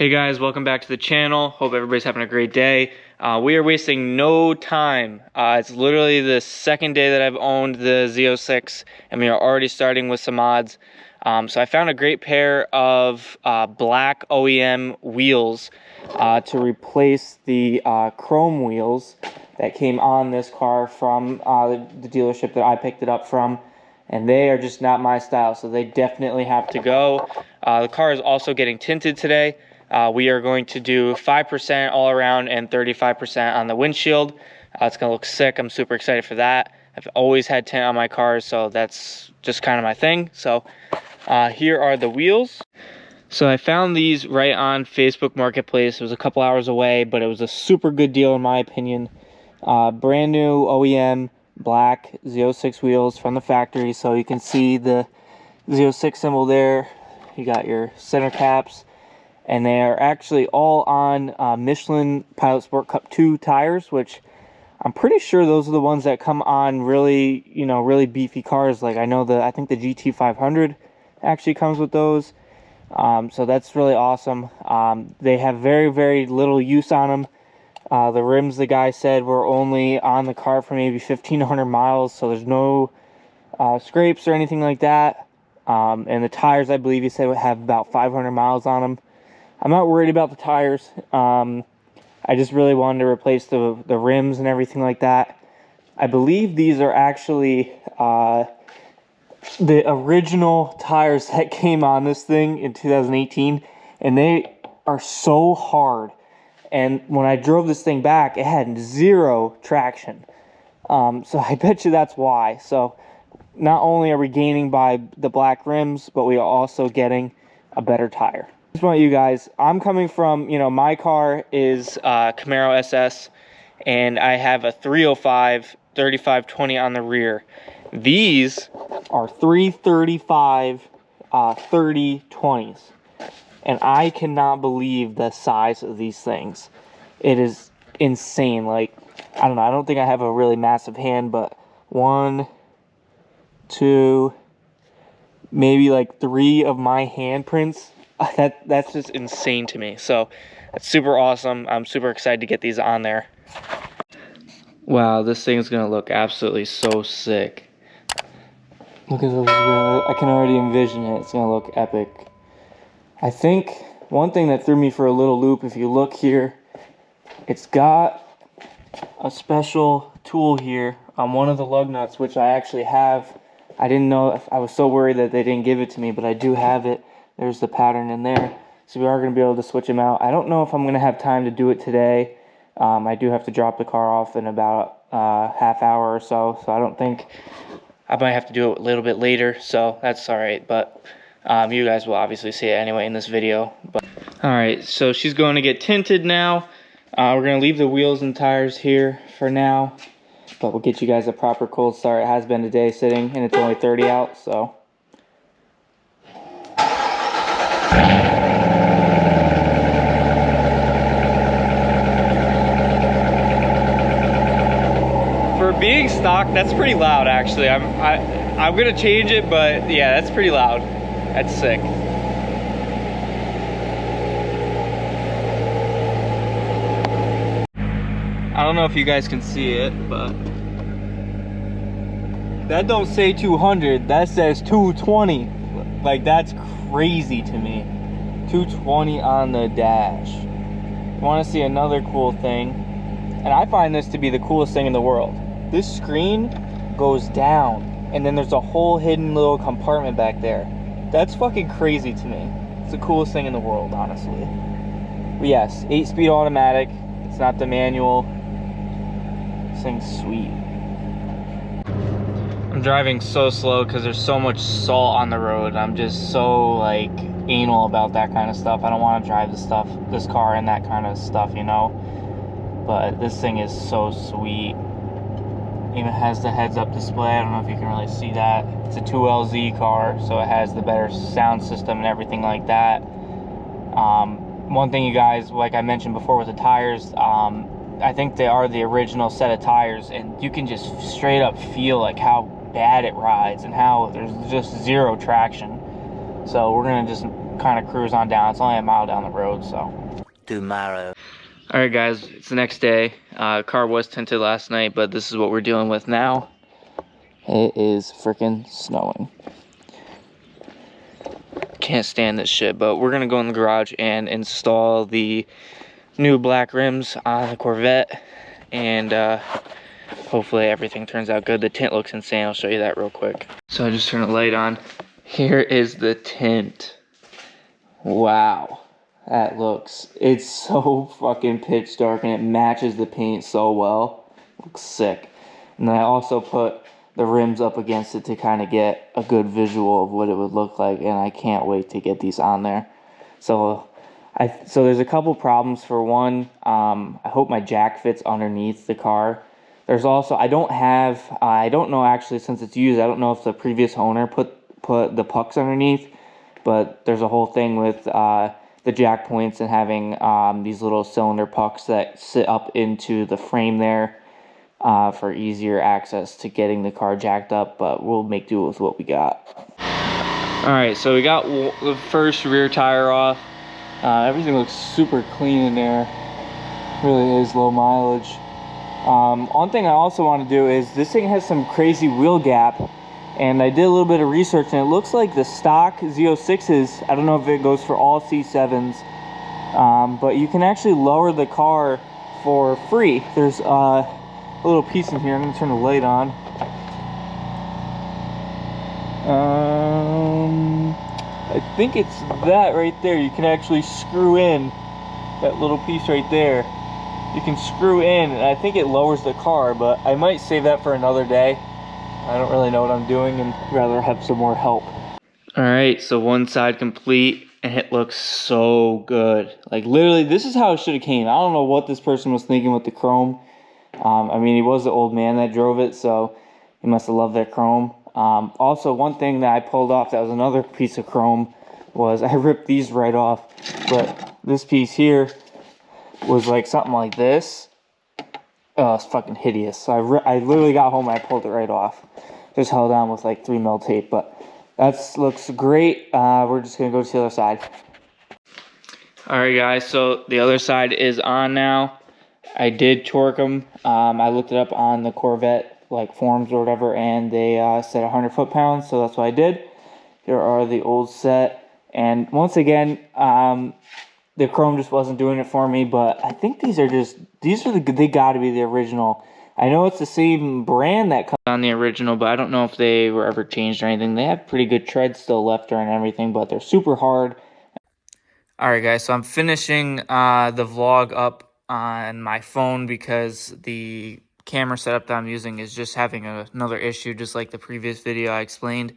Hey guys, welcome back to the channel. Hope everybody's having a great day. We are wasting no time. It's literally the second day that I've owned the ZO6 and we are already starting with some mods. So I found a great pair of black OEM wheels to replace the chrome wheels that came on this car from the dealership that I picked it up from. And they are just not my style, so they definitely have to go. The car is also getting tinted today. We are going to do 5% all around and 35% on the windshield. It's going to look sick. I'm super excited for that. I've always had tint on my cars, so that's just kind of my thing. So here are the wheels. So I found these right on Facebook Marketplace. It was a couple hours away, but it was a super good deal in my opinion. Brand new OEM black ZO6 wheels from the factory. So you can see the ZO6 symbol there. You got your center caps. And they are actually all on Michelin Pilot Sport Cup 2 tires, which I'm pretty sure those are the ones that come on really, really beefy cars. Like I think the GT500 actually comes with those. So that's really awesome. They have very, very little use on them. The rims, the guy said, were only on the car for maybe 1,500 miles, so there's no scrapes or anything like that. And the tires, I believe he said, would have about 500 miles on them. I'm not worried about the tires. I just really wanted to replace the rims and everything like that. I believe these are actually the original tires that came on this thing in 2018, and they are so hard. And when I drove this thing back, it had zero traction. So I bet you that's why. So not only are we gaining by the black rims, but we are also getting a better tire. I just want you guys, I'm coming from, my car is Camaro SS, and I have a 305 3520 on the rear. These are 335 3020s, and I cannot believe the size of these things. It is insane. Like, I don't know, I don't think I have a really massive hand, but 1, 2, maybe like 3 of my handprints. That's just insane to me. So that's super awesome. I'm super excited to get these on there. Wow, this thing's gonna look absolutely so sick. Look at those. I can already envision it. It's gonna look epic. I think one thing that threw me for a little loop, if you look here, it's got a special tool here on one of the lug nuts, which I actually have. I didn't know if I was so worried that they didn't give it to me, but I do have it. There's the pattern in there. So we are going to be able to switch them out. I don't know if I'm going to have time to do it today. I do have to drop the car off in about half hour or so. So I don't think I might have to do it a little bit later. So that's all right. But you guys will obviously see it anyway in this video. But all right, so she's going to get tinted now. We're going to leave the wheels and tires here for now. But we'll get you guys a proper cold start. It has been a day sitting and it's only 30 out. So for being stock, that's pretty loud actually. I'm gonna change it, but yeah, that's pretty loud. That's sick. I don't know if you guys can see it, but that don't say 200, that says 220. Like, that's crazy to me. 220 on the dash. You want to see another cool thing? And I find this to be the coolest thing in the world. This screen goes down, and then there's a whole hidden little compartment back there. That's fucking crazy to me. It's the coolest thing in the world, honestly. But yes, 8-speed automatic. It's not the manual. This thing's sweet. I'm driving so slow because there's so much salt on the road. I'm just so like anal about that kind of stuff. I don't want to drive this car and that kind of stuff, But this thing is so sweet. Even has the heads-up display. I don't know if you can really see that. It's a 2LZ car, so it has the better sound system and everything like that. One thing, you guys, like I mentioned before with the tires, I think they are the original set of tires, and you can just straight up feel like how bad it rides and how there's just zero traction. So we're gonna just kind of cruise on down. It's only a mile down the road, so. Tomorrow. All right, guys, it's the next day. Car was tinted last night, but this is what we're dealing with now. It is freaking snowing. Can't stand this shit, but we're gonna go in the garage and install the new black rims on the Corvette, and hopefully everything turns out good. The tint looks insane. I'll show you that real quick. So I just turned the light on. Here is the tint. Wow, that looks, it's so fucking pitch dark, and it matches the paint so well. Looks sick. And then I also put the rims up against it to kind of get a good visual of what it would look like, and I can't wait to get these on there. So there's a couple problems. For one, I hope my jack fits underneath the car. There's also, I don't know actually, since it's used, I don't know if the previous owner put the pucks underneath, but there's a whole thing with the jack points and having these little cylinder pucks that sit up into the frame there. For easier access to getting the car jacked up, but we'll make do with what we got. Alright, so we got the first rear tire off. Everything looks super clean in there. Really is low mileage. One thing I also want to do is, this thing has some crazy wheel gap, and I did a little bit of research, and it looks like the stock ZO6s, I don't know if it goes for all C7s, but you can actually lower the car for free. There's a little piece in here. I'm gonna turn the light on. I think it's that right there. You can actually screw in that little piece right there. You can screw in, and I think it lowers the car, but I might save that for another day. I don't really know what I'm doing and rather have some more help. All right, so one side complete, and it looks so good. Like, literally, this is how it should have came. I don't know what this person was thinking with the chrome. I mean, he was the old man that drove it, so he must have loved that chrome. Also, one thing that I pulled off that was another piece of chrome was I ripped these right off, but this piece here was like something like this. Oh, it's fucking hideous. So I literally got home and I pulled it right off. Just held on with like 3mm tape, but that looks great. We're just gonna go to the other side. All right, guys, so the other side is on now. I did torque them. I looked it up on the Corvette like forums or whatever, and they said 100 foot-pounds, so that's what I did. Here are the old set, and once again, the chrome just wasn't doing it for me. But I think they got to be the original. I know it's the same brand that comes on the original, but I don't know if they were ever changed or anything. They have pretty good tread still left and everything, but they're super hard. All right, guys, so I'm finishing the vlog up on my phone because the camera setup that I'm using is just having another issue, just like the previous video I explained.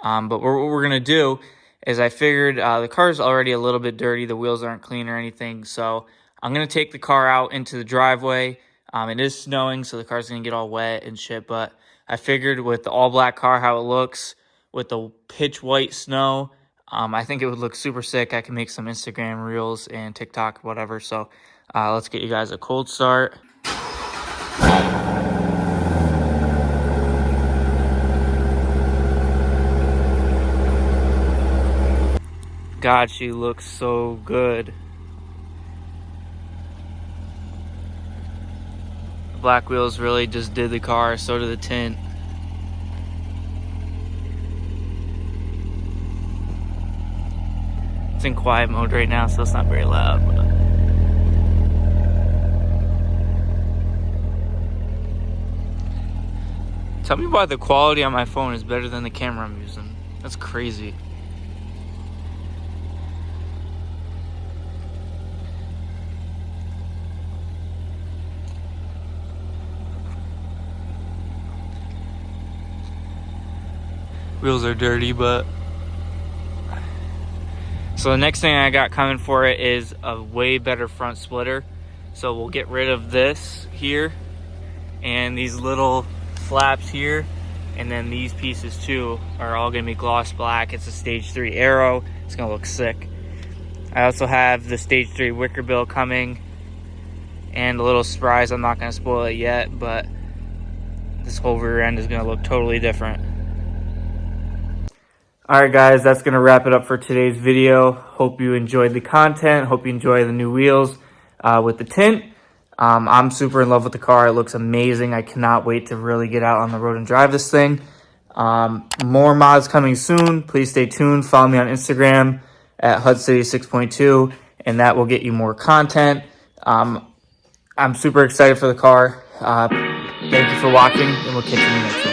But what we're gonna do is, I figured the car's already a little bit dirty, the wheels aren't clean or anything, so I'm gonna take the car out into the driveway. It is snowing, so the car's gonna get all wet and shit, but I figured with the all black car, how it looks with the pitch white snow, I think it would look super sick. I can make some Instagram reels and TikTok, whatever. So let's get you guys a cold start. God, she looks so good. The black wheels really just did the car, so did the tint. It's in quiet mode right now, so it's not very loud. But tell me why the quality on my phone is better than the camera I'm using. That's crazy. Wheels are dirty, but... So the next thing I got coming for it is a way better front splitter. So we'll get rid of this here and these little flaps here, and then these pieces too are all gonna be gloss black. It's a stage 3 aero. It's gonna look sick. I also have the stage 3 wicker bill coming and a little surprise. I'm not gonna spoil it yet, but this whole rear end is gonna look totally different. All right, guys, that's going to wrap it up for today's video. Hope you enjoyed the content. Hope you enjoy the new wheels with the tint. I'm super in love with the car. It looks amazing. I cannot wait to really get out on the road and drive this thing. More mods coming soon. Please stay tuned. Follow me on Instagram at HudCity6.2, and that will get you more content. I'm super excited for the car. Thank you for watching, and we'll catch you in the next one.